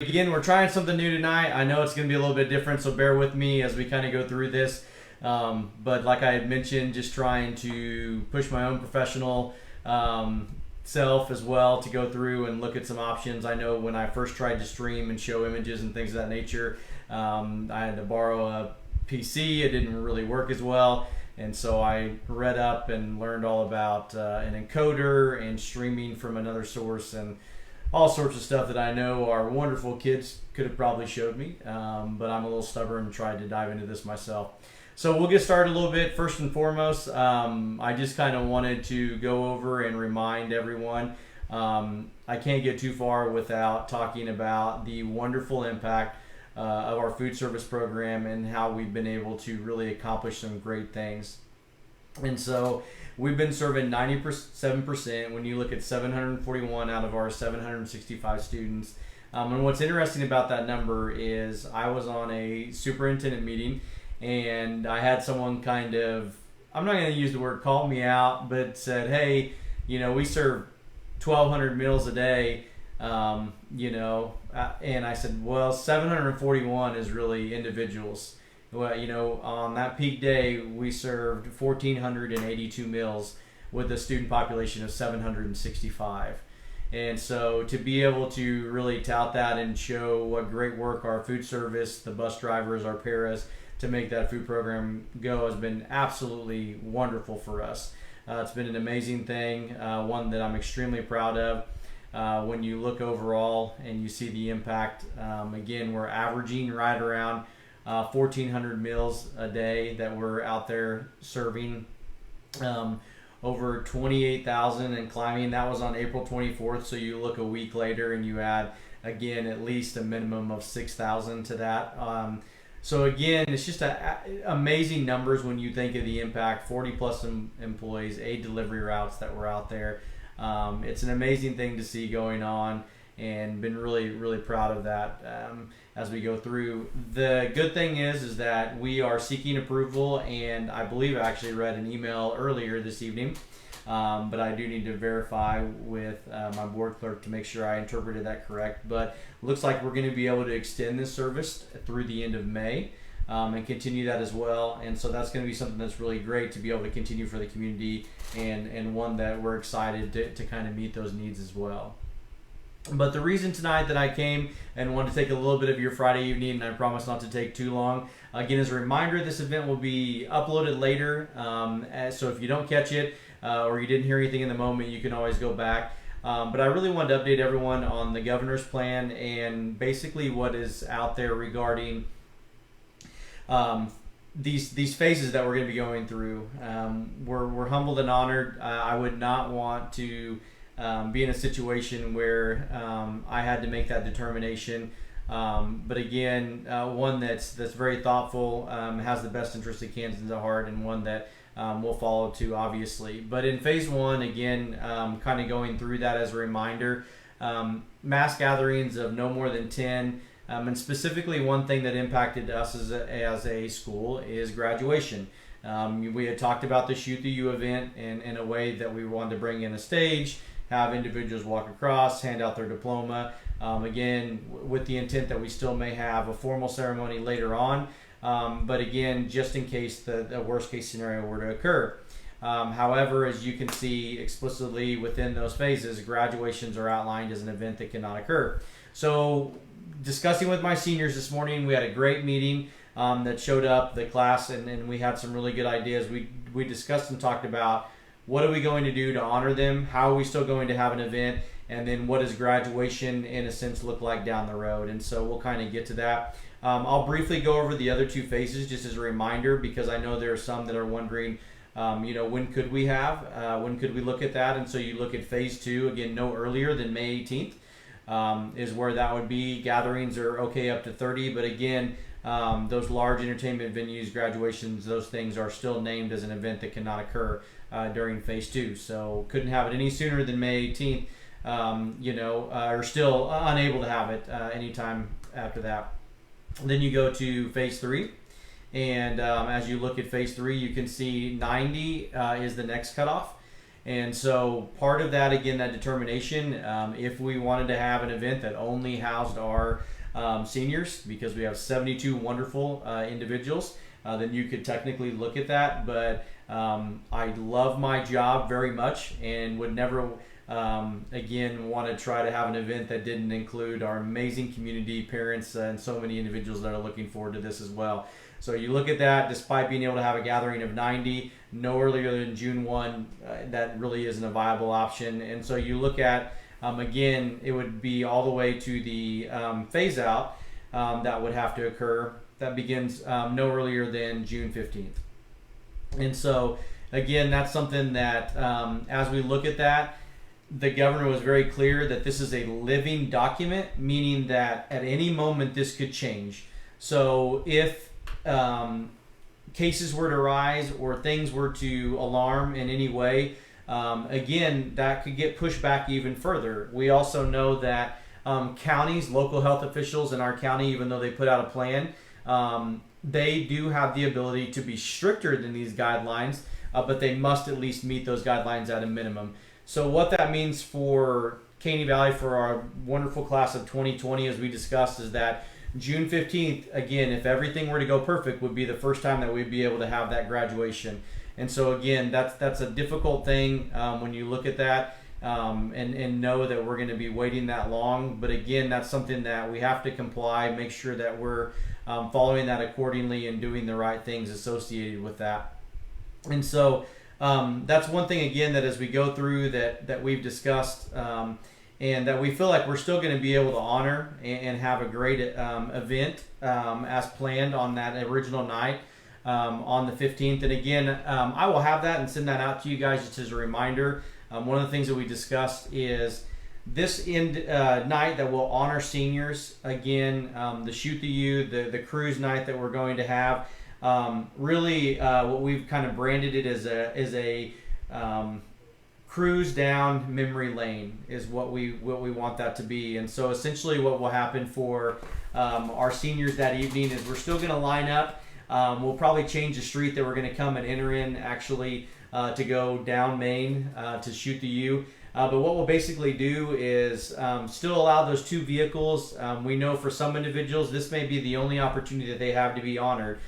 Again, we're trying something new tonight. I know it's going to be a little bit different, so bear with me as we kind of go through this. But like I had mentioned, just trying to push my own professional self as well to go through and look at some options. I know when I first tried to stream and show images and things of that nature, I had to borrow a PC. It didn't really work as well. And so I read up and learned all about an encoder and streaming from another source and all sorts of stuff that I know our wonderful kids could have probably showed me, but I'm a little stubborn and tried to dive into this myself. So we'll get started a little bit. First and foremost, I just kind of wanted to go over and remind everyone. I can't get too far without talking about the wonderful impact of our food service program and how we've been able to really accomplish some great things. And so we've been serving 97% when you look at 741 out of our 765 students. And what's interesting about that number is I was on a superintendent meeting and I had someone kind of, I'm not going to use the word call me out, but said, hey, we serve 1,200 meals a day, and I said, well, 741 is really individuals. Well, on that peak day, we served 1,482 meals with a student population of 765. And so to be able to really tout that and show what great work our food service, the bus drivers, our paras, to make that food program go has been absolutely wonderful for us. It's been an amazing thing, one that I'm extremely proud of. When you look overall and you see the impact, again, we're averaging right around 1,400 meals a day that we're out there serving, over 28,000 and climbing. That was on April 24th. So you look a week later and you add again at least a minimum of 6,000 to that. So again, it's just amazing numbers when you think of the impact. 40 plus employees, 8 delivery routes that were out there. It's an amazing thing to see going on, and been really proud of that as we go through. The good thing is that we are seeking approval, and I believe I actually read an email earlier this evening, but I do need to verify with my board clerk to make sure I interpreted that correct. But looks like we're going to be able to extend this service through the end of May. And continue that as well. And so that's going to be something that's really great to be able to continue for the community, and one that we're excited to kind of meet those needs as well. But the reason tonight that I came and wanted to take a little bit of your Friday evening, and I promise not to take too long, again, as a reminder, this event will be uploaded later. So if you don't catch it or you didn't hear anything in the moment, you can always go back. But I really wanted to update everyone on the governor's plan and basically what is out there regarding these phases that we're going to be going through. We're humbled and honored. I would not want to be in a situation where I had to make that determination. But again, one that's very thoughtful, has the best interest of Kansans at heart, and one that we'll follow to, obviously. But in phase one, again, kind of going through that as a reminder, mass gatherings of no more than 10. And specifically, one thing that impacted us as a school is graduation. We had talked about the Shoot the U event in a way that we wanted to bring in a stage, have individuals walk across, hand out their diploma, again, with the intent that we still may have a formal ceremony later on, but again, just in case the worst case scenario were to occur. However, as you can see explicitly within those phases, graduations are outlined as an event that cannot occur. So discussing with my seniors this morning, we had a great meeting that showed up, the class, and we had some really good ideas. We discussed and talked about what are we going to do to honor them, how are we still going to have an event, and then what does graduation in a sense look like down the road. And so we'll kind of get to that. I'll briefly go over the other two phases just as a reminder, because I know there are some that are wondering, when could we look at that? And so you look at phase 2, again, no earlier than May 18th. Is where that would be. Gatherings are okay up to 30, but again, those large entertainment venues, graduations, those things are still named as an event that cannot occur during phase 2. So couldn't have it any sooner than May 18th, or still unable to have it anytime after that. Then you go to phase 3, and as you look at phase 3, you can see 90 is the next cutoff. And so part of that, again, that determination, if we wanted to have an event that only housed our seniors, because we have 72 wonderful individuals, then you could technically look at that. But I love my job very much and would never, again, want to try to have an event that didn't include our amazing community, parents, and so many individuals that are looking forward to this as well. So you look at that, despite being able to have a gathering of 90, no earlier than June 1, that really isn't a viable option. And so you look at, again, it would be all the way to the phase out that would have to occur. That begins no earlier than June 15th. And so, again, that's something that as we look at that, the governor was very clear that this is a living document, meaning that at any moment this could change. So if cases were to rise or things were to alarm in any way, again, that could get pushed back even further. We also know that counties, local health officials in our county, even though they put out a plan, they do have the ability to be stricter than these guidelines, but they must at least meet those guidelines at a minimum. So what that means for Caney Valley, for our wonderful class of 2020, as we discussed, is that June 15th, again, if everything were to go perfect, would be the first time that we'd be able to have that graduation. And so again, that's a difficult thing when you look at that and know that we're going to be waiting that long. But again, that's something that we have to comply, make sure that we're following that accordingly and doing the right things associated with that. And so that's one thing, again, that as we go through that we've discussed and that we feel like we're still going to be able to honor and have a great event as planned on that original night on the 15th. And again, I will have that and send that out to you guys just as a reminder. One of the things that we discussed is this night that will honor seniors. Again, the Shoot the U, the cruise night that we're going to have. Really, what we've kind of branded it as a cruise down memory lane is what we want that to be. And so essentially what will happen for our seniors that evening is we're still going to line up. We'll probably change the street that we're going to come and enter in actually to go down Main to Shoot the U. But what we'll basically do is still allow those two vehicles. We know for some individuals this may be the only opportunity that they have to be honored.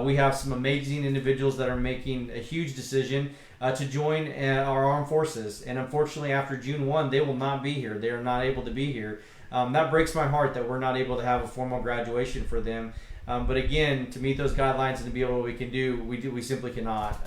We have some amazing individuals that are making a huge decision to join our armed forces. And unfortunately, after June 1, they will not be here. They are not able to be here. That breaks my heart that we're not able to have a formal graduation for them. But again, to meet those guidelines and to be able what we can do, we simply cannot.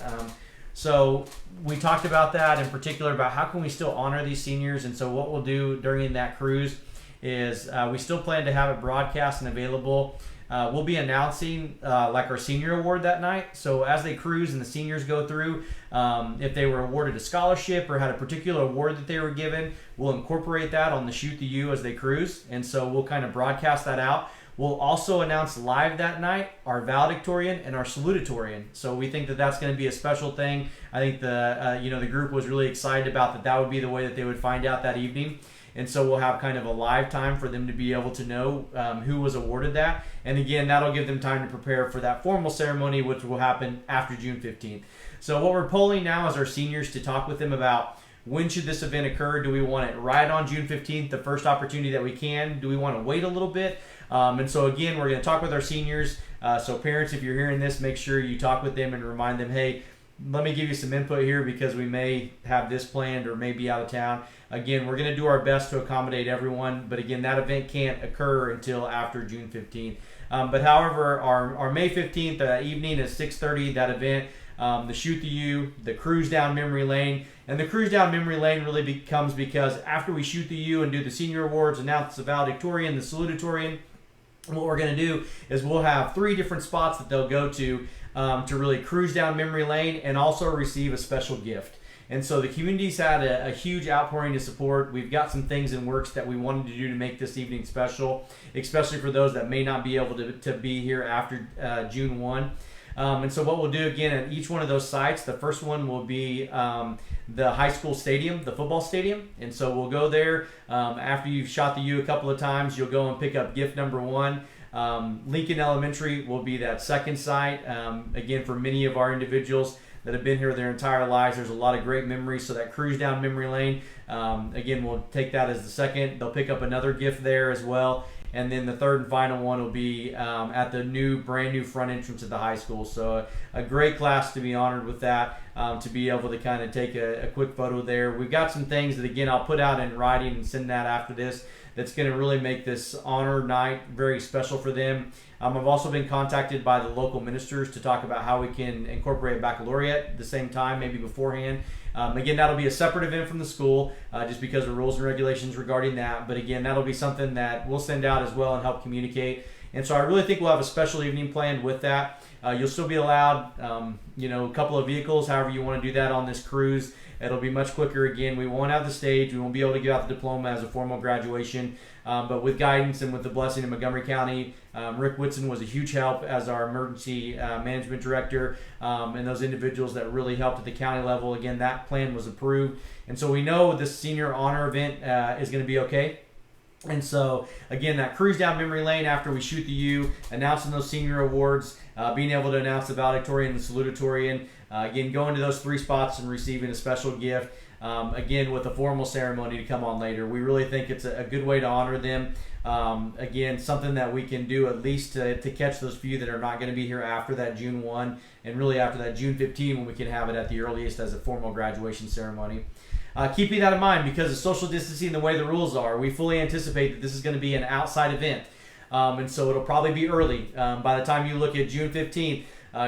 So we talked about that in particular about how can we still honor these seniors. And so what we'll do during that cruise is we still plan to have it broadcast and available. We'll be announcing like our senior award that night. So as they cruise and the seniors go through, if they were awarded a scholarship or had a particular award that they were given, we'll incorporate that on the Shoot the U as they cruise. And so we'll kind of broadcast that out. We'll also announce live that night our valedictorian and our salutatorian. So we think that that's going to be a special thing. I think the group was really excited about that would be the way that they would find out that evening. And so we'll have kind of a live time for them to be able to know who was awarded that. And again, that'll give them time to prepare for that formal ceremony, which will happen after June 15th. So what we're polling now is our seniors to talk with them about when should this event occur. Do we want it right on June 15th, the first opportunity that we can? Do we want to wait a little bit? And so again, we're going to talk with our seniors. So parents, if you're hearing this, make sure you talk with them and remind them, hey, let me give you some input here because we may have this planned or may be out of town. Again, we're going to do our best to accommodate everyone, but again, that event can't occur until after June 15th. But however, our May 15th evening at 6:30, that event, the Shoot the U, the Cruise Down Memory Lane. And the Cruise Down Memory Lane really becomes because after we Shoot the U and do the senior awards, announce the valedictorian, the salutatorian, what we're going to do is we'll have 3 different spots that they'll go to really cruise down memory lane and also receive a special gift. And so the community's had a huge outpouring to support. We've got some things in works that we wanted to do to make this evening special, especially for those that may not be able to be here after June 1. And so what we'll do again at each one of those sites, the first one will be the high school stadium, the football stadium. And so we'll go there after you've shot the U a couple of times, you'll go and pick up gift number 1. Lincoln Elementary will be that second site. Again, for many of our individuals, that have been here their entire lives. There's a lot of great memories. So that cruise down memory lane, again, we'll take that as the second. They'll pick up another gift there as well. And then the third and final one will be at the brand new front entrance of the high school. So a great class to be honored with that, to be able to kind of take a quick photo there. We've got some things that, again, I'll put out in writing and send that after this. That's going to really make this honor night very special for them. I've also been contacted by the local ministers to talk about how we can incorporate baccalaureate at the same time, maybe beforehand. Again, that'll be a separate event from the school, just because of rules and regulations regarding that. But again, that'll be something that we'll send out as well and help communicate. And so I really think we'll have a special evening planned with that. You'll still be allowed, a couple of vehicles, however you want to do that on this cruise. It'll be much quicker. Again, we won't have the stage. We won't be able to give out the diploma as a formal graduation. But with guidance and with the blessing of Montgomery County, Rick Whitson was a huge help as our emergency management director, and those individuals that really helped at the county level. Again, that plan was approved. And so we know this senior honor event is going to be okay. And so, again, that cruise down memory lane after we shoot the U, announcing those senior awards, being able to announce the valedictorian and the salutatorian, again, going to those 3 spots and receiving a special gift, again, with a formal ceremony to come on later. We really think it's a good way to honor them. Again, something that we can do at least to catch those few that are not going to be here after that June 1 and really after that June 15 when we can have it at the earliest as a formal graduation ceremony. Keeping that in mind, because of social distancing, the way the rules are, we fully anticipate that this is going to be an outside event. And so it'll probably be early. By the time you look at June 15th,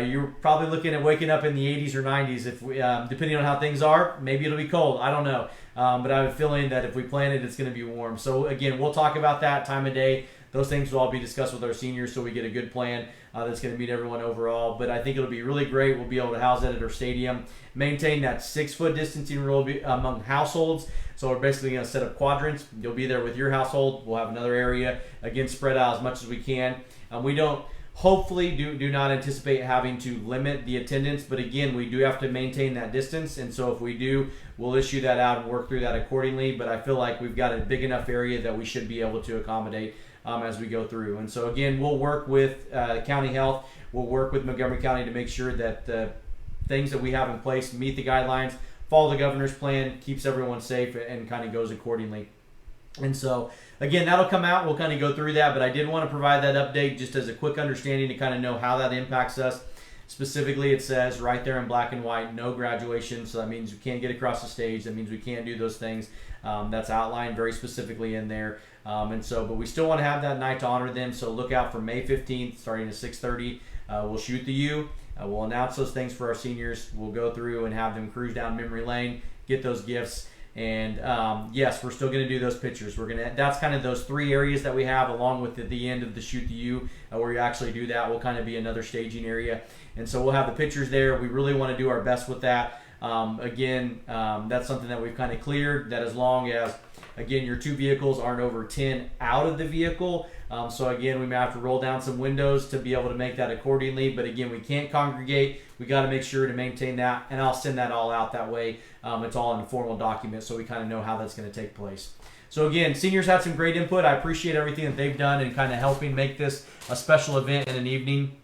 you're probably looking at waking up in the 80s or 90s. If we, depending on how things are, maybe it'll be cold. I don't know. But I have a feeling that if we plan it, it's going to be warm. So again, we'll talk about that time of day. Those things will all be discussed with our seniors so we get a good plan that's going to meet everyone overall. But I think it'll be really great. We'll be able to house it at our stadium. Maintain that 6-foot distancing rule among households. So we're basically going to set up quadrants. You'll be there with your household. We'll have another area. Again, spread out as much as we can. We don't hopefully do not anticipate having to limit the attendance. But again, we do have to maintain that distance. And so if we do, we'll issue that out and work through that accordingly. But I feel like we've got a big enough area that we should be able to accommodate as we go through. And so again, we'll work with County Health. We'll work with Montgomery County to make sure that the things that we have in place meet the guidelines, follow the governor's plan, keeps everyone safe, and kind of goes accordingly. And so again, that'll come out. We'll kind of go through that, but I did want to provide that update just as a quick understanding to kind of know how that impacts us. Specifically, it says right there in black and white, no graduation. So that means we can't get across the stage. That means we can't do those things. That's outlined very specifically in there. But we still want to have that night to honor them. So look out for May 15th, starting at 6:30. We'll shoot the U. We'll announce those things for our seniors. We'll go through and have them cruise down memory lane, get those gifts. And yes, we're still going to do those pictures. That's kind of those 3 areas that we have, along with the end of the shoot the U, where you actually do that. Will kind of be another staging area. And so we'll have the pictures there. We really want to do our best with that. That's something that we've kind of cleared, that as long as, again, your 2 vehicles aren't over 10 out of the vehicle. So again, we may have to roll down some windows to be able to make that accordingly. But again, we can't congregate. We got to make sure to maintain that. And I'll send that all out that way. It's all in a formal document, so we kind of know how that's going to take place. So again, seniors had some great input. I appreciate everything that they've done in kind of helping make this a special event and an evening,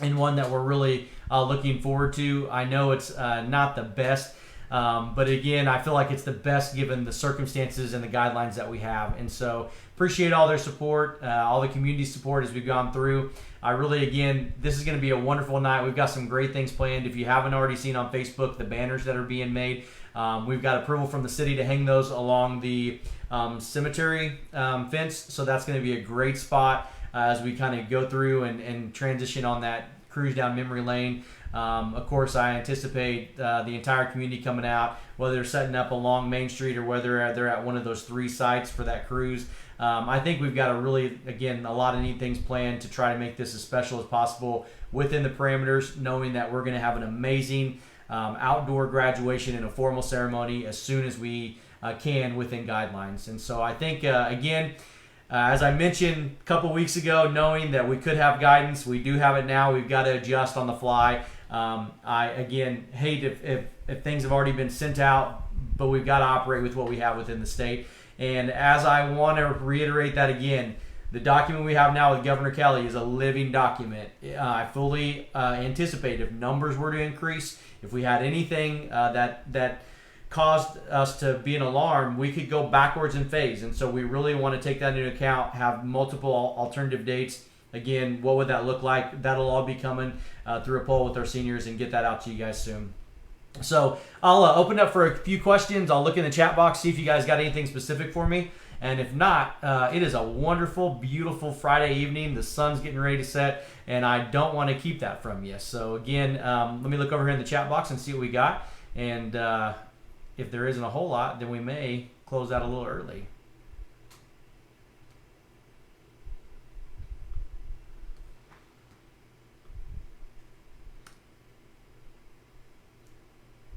and one that we're really looking forward to. I know it's not the best, but again, I feel like it's the best given the circumstances and the guidelines that we have. And so appreciate all their support, all the community support as we've gone through. I really, again, this is going to be a wonderful night. We've got some great things planned. If you haven't already seen on Facebook the banners that are being made, we've got approval from the city to hang those along the cemetery fence. So that's going to be a great spot as we kind of go through and transition on that cruise down memory lane. Of course, I anticipate the entire community coming out, whether they're setting up along Main Street or whether they're at one of those 3 sites for that cruise. I think we've got a lot of neat things planned to try to make this as special as possible within the parameters, knowing that we're going to have an amazing outdoor graduation and a formal ceremony as soon as we can within guidelines. And so I think, as I mentioned a couple weeks ago, knowing that we could have guidance, we do have it now. We've got to adjust on the fly. I, again, hate if things have already been sent out, but we've got to operate with what we have within the state. And as I want to reiterate that again, The document we have now with Governor Kelly is a living document. I fully anticipate if numbers were to increase, if we had anything that caused us to be an alarm, we could go backwards in phase. And so we really want to take that into account, have multiple alternative dates. Again, what would that look like? That'll all be coming through a poll with our seniors and get that out to you guys soon. So I'll open up for a few questions. I'll look in the chat box, see if you guys got anything specific for me. And if not, it is a wonderful, beautiful Friday evening. The sun's getting ready to set, and I don't want to keep that from you. So again, let me look over here in the chat box and see what we got. And if there isn't a whole lot, then we may close out a little early.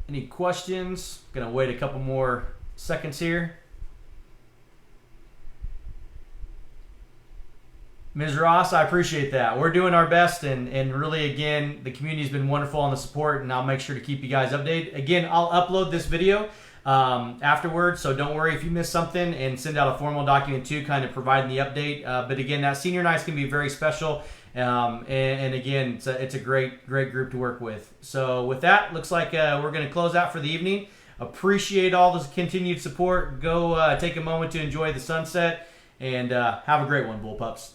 Any questions? Gonna wait a couple more seconds here. Ms. Ross, I appreciate that. We're doing our best, and really, again, the community's been wonderful on the support, and I'll make sure to keep you guys updated. Again, I'll upload this video afterwards, so don't worry if you miss something, and send out a formal document too, kind of providing the update. But again, that senior night's going to be very special, and again, it's a great group to work with. So with that, looks like we're going to close out for the evening. Appreciate all the continued support. Go take a moment to enjoy the sunset, and have a great one, Bull Pups.